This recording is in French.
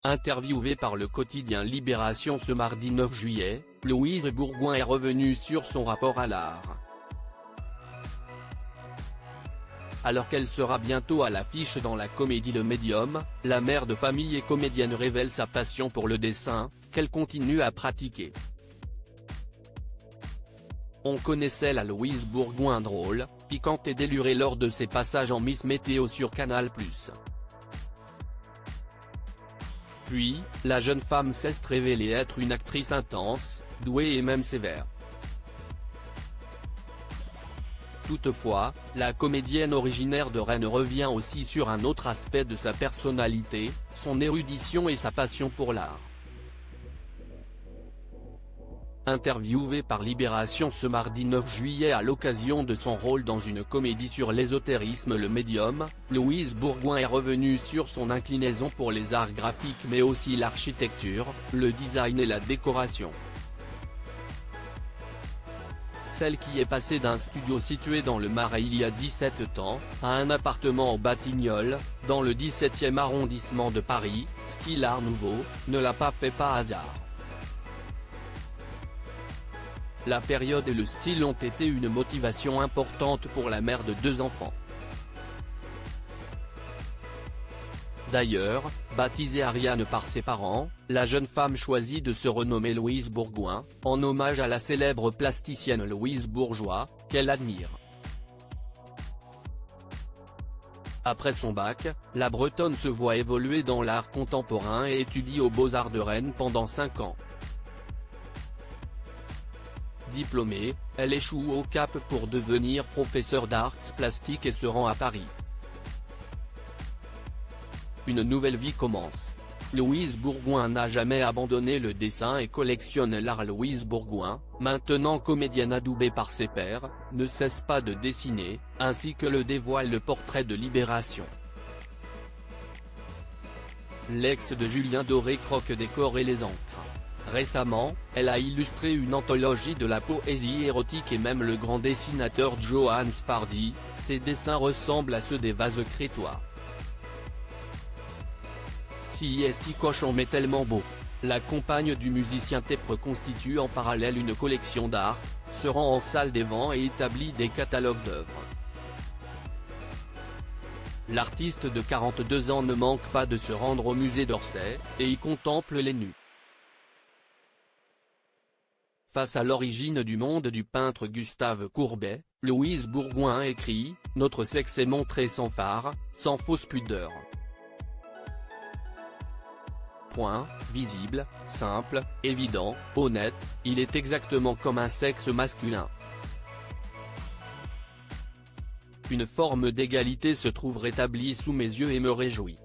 Interviewée par le quotidien Libération ce mardi 9 juillet, Louise Bourgoin est revenue sur son rapport à l'art. Alors qu'elle sera bientôt à l'affiche dans la comédie Le Médium, la mère de famille et comédienne révèle sa passion pour le dessin, qu'elle continue à pratiquer. On connaissait la Louise Bourgoin drôle, piquante et délurée lors de ses passages en Miss Météo sur Canal+. Puis, la jeune femme s'est révélée être une actrice intense, douée et même sévère. Toutefois, la comédienne originaire de Rennes revient aussi sur un autre aspect de sa personnalité, son érudition et sa passion pour l'art. Interviewée par Libération ce mardi 9 juillet à l'occasion de son rôle dans une comédie sur l'ésotérisme Le Médium, Louise Bourgoin est revenue sur son inclinaison pour les arts graphiques mais aussi l'architecture, le design et la décoration. Celle qui est passée d'un studio situé dans le Marais il y a 17 ans, à un appartement au Batignolles, dans le 17e arrondissement de Paris, style Art Nouveau, ne l'a pas fait par hasard. La période et le style ont été une motivation importante pour la mère de 2 enfants. D'ailleurs, baptisée Ariane par ses parents, la jeune femme choisit de se renommer Louise Bourgoin, en hommage à la célèbre plasticienne Louise Bourgeois, qu'elle admire. Après son bac, la Bretonne se voit évoluer dans l'art contemporain et étudie aux Beaux-Arts de Rennes pendant 5 ans. Diplômée, elle échoue au Cap pour devenir professeure d'arts plastiques et se rend à Paris. Une nouvelle vie commence. Louise Bourgoin n'a jamais abandonné le dessin et collectionne l'art. Louise Bourgoin, maintenant comédienne adoubée par ses pairs, ne cesse pas de dessiner, ainsi que le dévoile le portrait de Libération. L'ex de Julien Doré croque des corps et les encres. Récemment, elle a illustré une anthologie de la poésie érotique et même le grand dessinateur Johannes Fardy, ses dessins ressemblent à ceux des vases crétois. Si est cochon mais tellement beau. La compagne du musicien Tepre constitue en parallèle une collection d'art, se rend en salle des vents et établit des catalogues d'œuvres. L'artiste de 42 ans ne manque pas de se rendre au musée d'Orsay, et y contemple les nus. Face à l'origine du monde du peintre Gustave Courbet, Louise Bourgoin écrit « Notre sexe est montré sans phare, sans fausse pudeur. Point, visible, simple, évident, honnête, il est exactement comme un sexe masculin. Une forme d'égalité se trouve rétablie sous mes yeux et me réjouit.